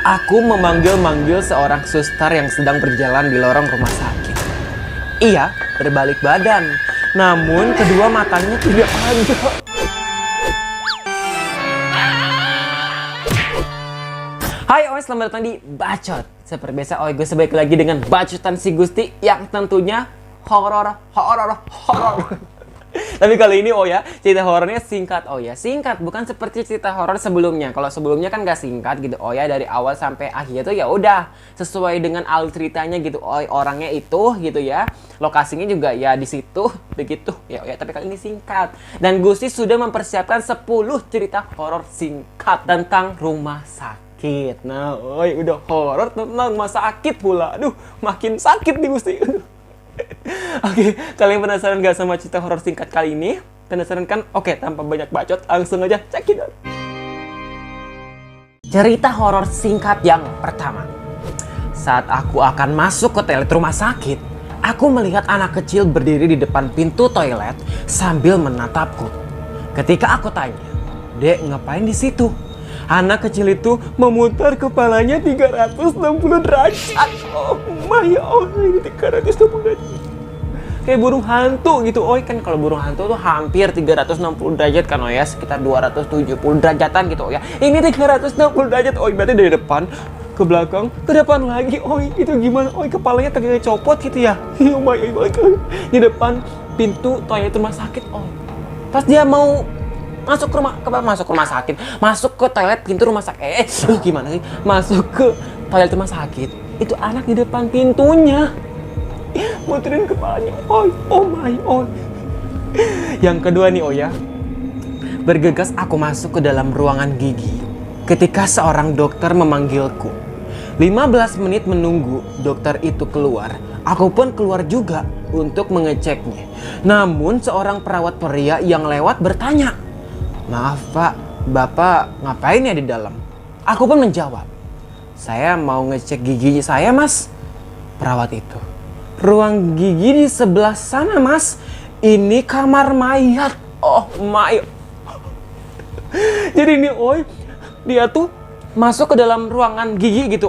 Aku memanggil-manggil seorang suster yang sedang berjalan di lorong rumah sakit. Ia berbalik badan, namun kedua matanya tidak ada. Hai oi, selamat datang di Bacot. Seperti biasa oi, gue balik lagi dengan bacotan si Gusti yang tentunya horor. Tapi kali ini cerita horornya singkat singkat, bukan seperti cerita horor sebelumnya. Kalau sebelumnya kan gak singkat gitu dari awal sampai akhir tuh ya udah sesuai dengan alur ceritanya gitu orangnya itu gitu ya. Lokasinya juga ya di situ begitu ya tapi kali ini singkat. Dan Gusti sudah mempersiapkan 10 cerita horor singkat tentang rumah sakit. Nah, udah horor tentang rumah sakit pula. Aduh, makin sakit nih Gusti. Oke, kalian penasaran gak sama cerita horor singkat kali ini? Penasaran kan? Oke, tanpa banyak bacot, langsung aja check it out. Cerita horor singkat yang pertama. Saat aku akan masuk ke toilet rumah sakit, aku melihat anak kecil berdiri di depan pintu toilet sambil menatapku. Ketika aku tanya, "Dek, ngapain di situ?" Anak kecil itu memutar kepalanya 360 derajat. Oh my, ini 360 derajat. Kayak burung hantu gitu, kan kalau burung hantu tuh hampir 360 derajat kan sekitar 270 derajatan gitu Ini 360 derajat, berarti dari depan ke belakang, ke depan lagi, itu gimana, kepalanya kayak copot gitu ya. Oh my god, di depan pintu toilet rumah sakit, pas dia mau masuk ke toilet pintu rumah sakit, gimana sih, masuk ke toilet rumah sakit, itu anak di depan pintunya muterin kepalanya, oh my. Yang kedua nih bergegas aku masuk ke dalam ruangan gigi ketika seorang dokter memanggilku. 15 menit menunggu dokter itu keluar, aku pun keluar juga untuk mengeceknya. Namun seorang perawat pria yang lewat bertanya, "Maaf Pak, Bapak ngapain ya di dalam?" Aku pun menjawab, "Saya mau ngecek gigi saya Mas." Perawat itu, "Ruang gigi di sebelah sana Mas, ini kamar mayat." Oh my. Jadi ini dia tuh masuk ke dalam ruangan gigi gitu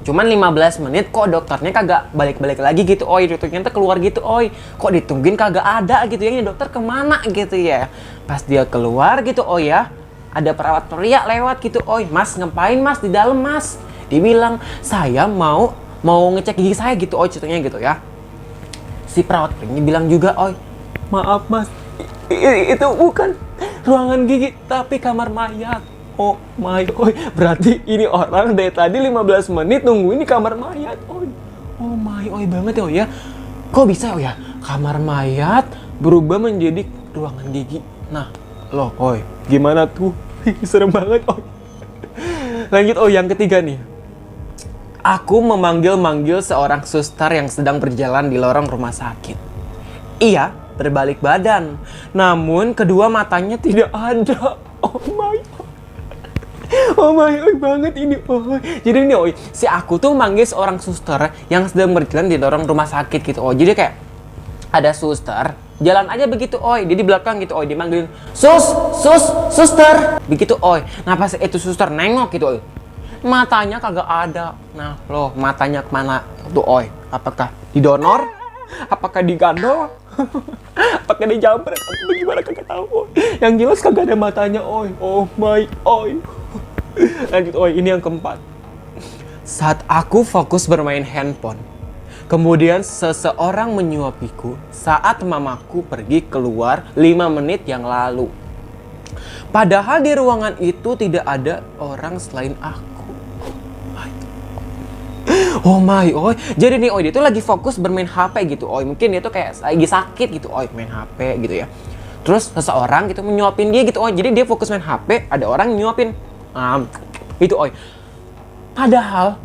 Cuman 15 menit kok dokternya kagak balik-balik lagi gitu dokternya tuh keluar gitu kok ditungguin kagak ada gitu ya, ini dokter kemana gitu ya. Pas dia keluar gitu ada perawat pria lewat gitu, "Mas ngapain Mas di dalam Mas?" Dibilang, "Saya mau ngecek gigi saya gitu ceritanya gitu ya." Si perawat pria bilang juga, "Maaf Mas, itu bukan ruangan gigi tapi kamar mayat." Oh my, berarti ini orang dari tadi 15 menit nungguin di kamar mayat, Oh my, banget ya Kok bisa kamar mayat berubah menjadi ruangan gigi? Nah, loh, gimana tuh? Serem banget, Lanjut, yang ketiga nih. Aku memanggil-manggil seorang suster yang sedang berjalan di lorong rumah sakit. Ia berbalik badan, namun kedua matanya tidak ada. Oh my, banget ini, Jadi ini, si aku tuh manggil seorang suster yang sedang berjalan di lorong rumah sakit gitu, Jadi kayak ada suster, jalan aja begitu, Dia di belakang gitu, Dia manggilin, suster, begitu, Nah pas itu suster nengok gitu, matanya kagak ada. Nah loh, matanya kemana tuh, Apakah didonor? Apakah digandol? Apakah dijamret? Bagaimana kagak tahu, Yang jelas kagak ada matanya, Oh my, Lanjut, ini yang keempat. Saat aku fokus bermain handphone, kemudian seseorang menyuapiku saat mamaku pergi keluar 5 menit yang lalu. Padahal di ruangan itu tidak ada orang selain aku. Oh my, Jadi nih, dia tuh lagi fokus bermain HP gitu, Mungkin dia tuh kayak lagi sakit gitu, main HP gitu ya. Terus seseorang gitu menyuapin dia gitu, Jadi dia fokus main HP, ada orang nyuapin. Itu padahal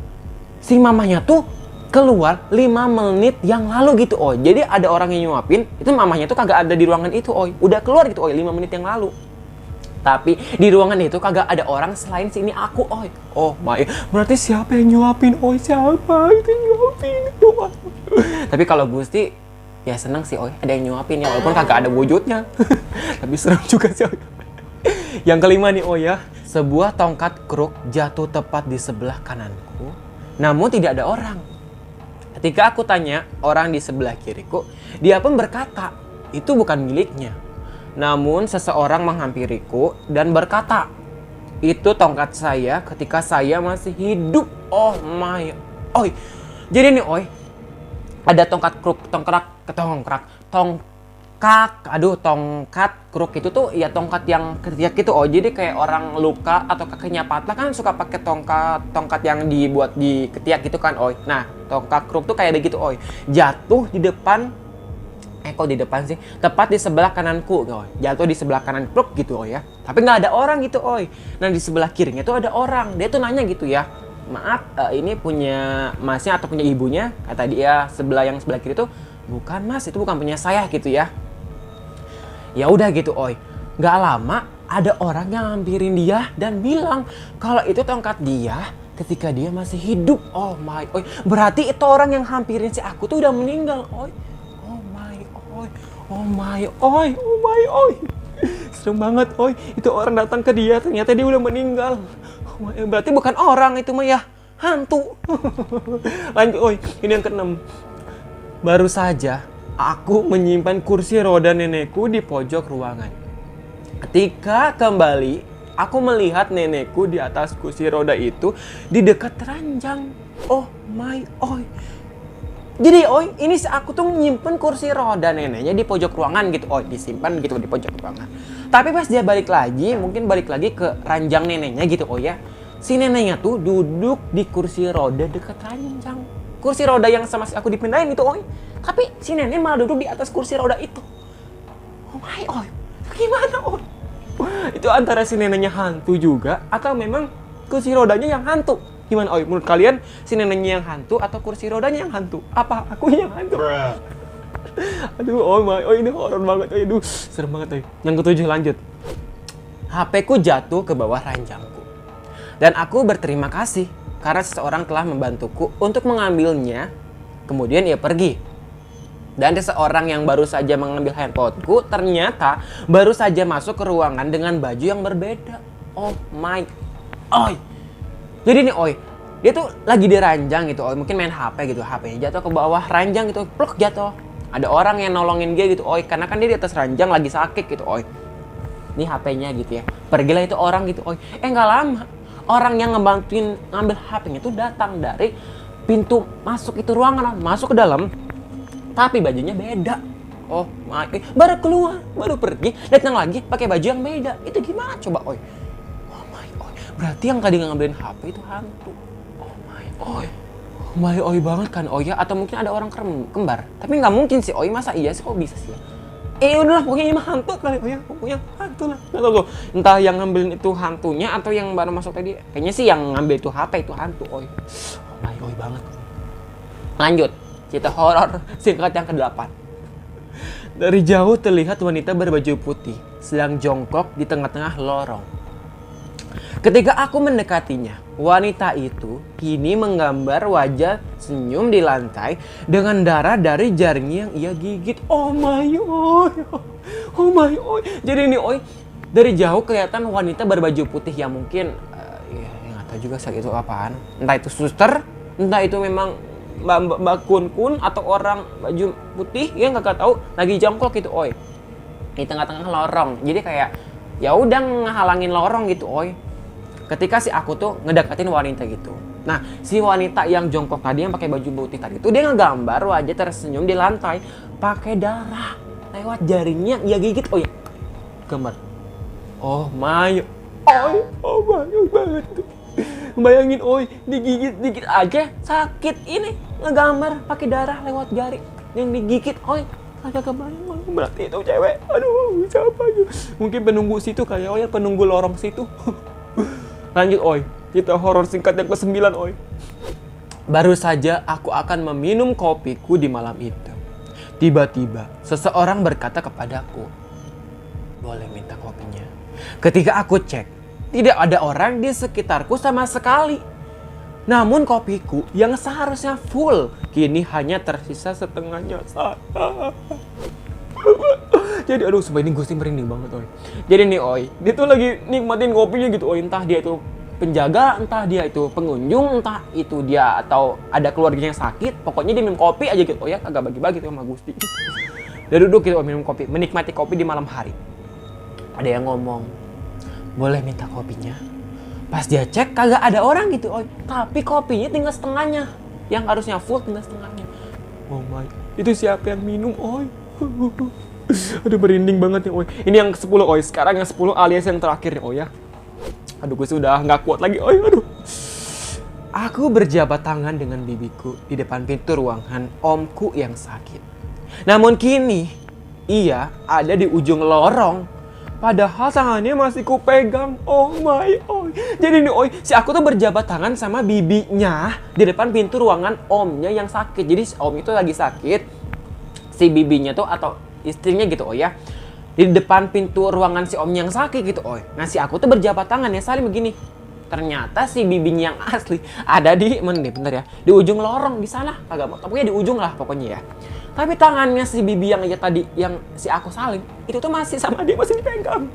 si mamanya tuh keluar 5 menit yang lalu gitu, Jadi ada orang yang nyuapin, itu mamanya tuh kagak ada di ruangan itu, Udah keluar gitu, 5 menit yang lalu. Tapi di ruangan itu kagak ada orang selain sini aku, Oh my, berarti siapa yang nyuapin, Siapa itu nyuapin, Tapi kalau Gusti ya seneng sih, ada yang nyuapin ya, walaupun kagak ada wujudnya. Tapi serem juga sih, Yang kelima nih, sebuah tongkat kruk jatuh tepat di sebelah kananku, namun tidak ada orang. Ketika aku tanya orang di sebelah kiriku, dia pun berkata, itu bukan miliknya. Namun seseorang menghampiriku dan berkata, itu tongkat saya ketika saya masih hidup. Oh my, oi. Jadi nih, oi, ada tongkat kruk, tongkat kruk itu tuh ya tongkat yang ketiak gitu. Oh, jadi kayak orang luka atau kakinya patah kan suka pakai tongkat yang dibuat di ketiak gitu kan, oi. Nah, tongkat kruk tuh kayak begitu, oi. Jatuh di depan, kok di depan sih? Tepat di sebelah kananku, oi. Jatuh di sebelah kanan kruk gitu, oi ya. Tapi nggak ada orang gitu, oi. Nah, di sebelah kirinya tuh ada orang. Dia tuh nanya gitu ya. Maaf, ini punya masnya atau punya ibunya? Kata dia yang sebelah kiri tuh, bukan mas, itu bukan punya saya gitu ya. Ya udah gitu, oi. Gak lama ada orang yang ngampirin dia dan bilang kalau itu tongkat dia ketika dia masih hidup. Oh my, oi. Berarti itu orang yang hampirin si aku tuh udah meninggal, oi. Oh my, oi. Oh my, oi. Oh my, oi. Serem banget, oi. Itu orang datang ke dia, ternyata dia udah meninggal. Oh my, berarti bukan orang itu mah ya, hantu. Lanjut, oi. Ini yang ke-6. Baru saja aku menyimpan kursi roda nenekku di pojok ruangan. Ketika kembali, aku melihat nenekku di atas kursi roda itu di dekat ranjang. Oh my, oi. Jadi, oi, ini aku tuh menyimpan kursi roda neneknya di pojok ruangan gitu. Oi, disimpan gitu di pojok ruangan. Tapi pas dia balik lagi, mungkin balik lagi ke ranjang neneknya gitu, oh ya. Si neneknya tuh duduk di kursi roda dekat ranjang. Kursi roda yang sama si aku dipindahin itu, oi. Tapi si nenek malah duduk di atas kursi roda itu. Oh my, oi. Gimana, oi? Itu antara si neneknya hantu juga atau memang kursi rodanya yang hantu? Gimana, oi? Menurut kalian si neneknya yang hantu atau kursi rodanya yang hantu? Apa aku yang hantu? Aduh, oh my, oi, ini horor banget, oi. Aduh, serem banget, oi. Yang ke-7, lanjut. HP-ku jatuh ke bawah ranjangku. Dan aku berterima kasih karena seseorang telah membantuku untuk mengambilnya. Kemudian ia pergi. Dan seseorang yang baru saja mengambil handphoneku ternyata baru saja masuk ke ruangan dengan baju yang berbeda. Oh my, oi. Jadi nih, oi, dia tuh lagi di ranjang gitu, oi. Mungkin main HP gitu, HP-nya jatuh ke bawah ranjang gitu, pluk jatuh. Ada orang yang nolongin dia gitu, oi, karena kan dia di atas ranjang lagi sakit gitu, oi. Ini HP-nya gitu ya. Pergilah itu orang gitu, oi. Nggak lama, orang yang ngebantuin ngambil HP-nya tuh datang dari pintu masuk itu ruangan, masuk ke dalam. Tapi bajunya beda. Oh my, baru keluar, baru pergi, datang lagi pakai baju yang beda. Itu gimana coba, oi? Oh my, oi. Berarti yang tadi ngambilin HP itu hantu. Oh my, oi. Oh my, oi banget kan, oi ya? Atau mungkin ada orang kembar. Tapi nggak mungkin sih, oi. Masa iya sih, kok bisa sih ya? Udahlah, pokoknya ini mah hantu kali, oi ya. Pokoknya hantu lah. Nggak tahu, entah yang ngambilin itu hantunya atau yang baru masuk tadi. Kayaknya sih yang ngambil itu HP itu hantu, oi. Oh my, oi banget. Lanjut. Cerita horor singkat yang ke-8. Dari jauh terlihat wanita berbaju putih sedang jongkok di tengah-tengah lorong. Ketika aku mendekatinya, wanita itu kini menggambar wajah senyum di lantai dengan darah dari jaringnya yang ia gigit. Oh my, oi. Oh my, oi. Jadi ini, oi, dari jauh kelihatan wanita berbaju putih yang mungkin ya nggak tahu juga saat itu apaan. Entah itu suster, entah itu memang Mbak Kun atau orang baju putih ya nggak tahu lagi jongkok gitu, oi, di tengah-tengah lorong. Jadi kayak ya udah ngehalangin lorong gitu, oi. Ketika si aku tuh ngedekatin wanita gitu. Nah, si wanita yang jongkok tadi yang pakai baju putih tadi itu dia ngegambar wajah tersenyum di lantai pakai darah lewat jaringnya ya gigit, oh ya. Gambar. Oh my, oi, oh my, banget tuh. Bayangin, oi, digigit dikit aja sakit ini ngegambar pakai darah lewat jari yang digigit, oi. Agak kebayang, berarti itu cewek. Aduh, siapa aja? Mungkin penunggu situ kayak, oi, penunggu lorong situ. Lanjut, oi. Kita horor singkat yang ke-9, oi. Baru saja aku akan meminum kopiku di malam itu. Tiba-tiba seseorang berkata kepadaku, "Boleh minta kopinya?" Ketika aku cek, tidak ada orang di sekitarku sama sekali. Namun kopiku yang seharusnya full kini hanya tersisa setengahnya saja. Jadi aduh sumpah ini Gusti merinding banget oi. Jadi nih oi, dia tuh lagi nikmatin kopinya gitu oi, entah dia itu penjaga, entah dia itu pengunjung, entah itu dia atau ada keluarganya yang sakit, pokoknya dia minum kopi aja gitu ya, agak bagi-bagi tuh sama Gusti. Dia duduk gitu minum kopi, menikmati kopi di malam hari. Ada yang ngomong, boleh minta kopinya? Pas dia cek kagak ada orang gitu oi, tapi kopinya tinggal setengahnya, yang harusnya full tinggal setengahnya. Oh my, itu siapa yang minum oi? Aduh merinding banget nih oi. Ini yang ke-10 oi, sekarang yang 10 alias yang terakhir nih oi ya. Aduh gue sudah nggak kuat lagi oi, aduh. Aku berjabat tangan dengan bibiku di depan pintu ruangan omku yang sakit. Namun kini ia ada di ujung lorong. Padahal tangannya masih kupegang. Oh my oi. Jadi nih oi, si aku tuh berjabat tangan sama bibinya di depan pintu ruangan omnya yang sakit. Jadi si om itu lagi sakit. Si bibinya tuh atau istrinya gitu oh ya di depan pintu ruangan si omnya yang sakit gitu oh. Nah si aku tuh berjabat tangan ya saling begini. Ternyata si bibinya yang asli ada di mana nih bentar ya, di ujung lorong di sana, agak pokoknya di ujung lah pokoknya ya. Tapi tangannya si bibi yang aja tadi yang si aku saling itu tuh masih sama dia, masih dipegang.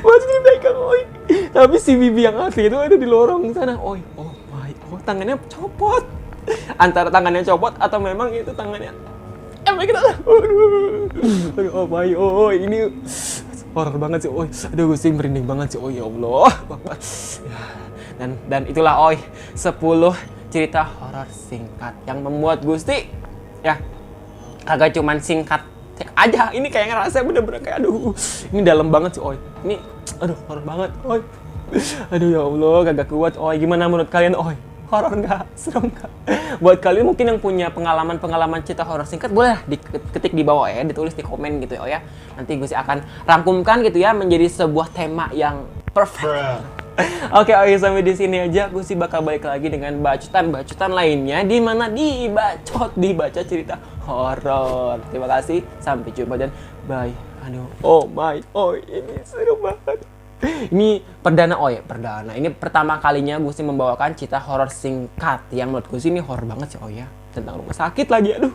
Masih dipegang oi. Tapi si bibi yang asli itu ada di lorong sana oi. Oh my, oh tangannya copot. Antara tangannya copot atau memang itu tangannya emang kita aduh oh my oh ini horor banget sih oi. Aduh Gusti merinding banget sih oi, ya Allah. Dan itulah oi 10 cerita horor singkat yang membuat Gusti ya kagak cuman singkat aja, ini kayak ngerasa bener-bener kayak aduh ini dalam banget sih oi. Ini aduh horor banget oi. Aduh ya Allah kagak kuat oi. Gimana menurut kalian oi? Horor nggak? Serem nggak? Buat kalian mungkin yang punya pengalaman cerita horor singkat, boleh diketik di bawah ya, ditulis di komen gitu ya. Nanti gue sih akan rangkumkan gitu ya menjadi sebuah tema yang perfect. Oke, sampai di sini aja. Gue sih bakal balik lagi dengan bacotan lainnya di mana dibaca cerita horor. Terima kasih, sampai jumpa dan bye. Aduh, oh my, oh ini seru banget. Ini perdana. Ini pertama kalinya gue sih membawakan cerita horor singkat yang menurut gue sih ini horor banget sih ya. Tentang rumah sakit lagi, aduh.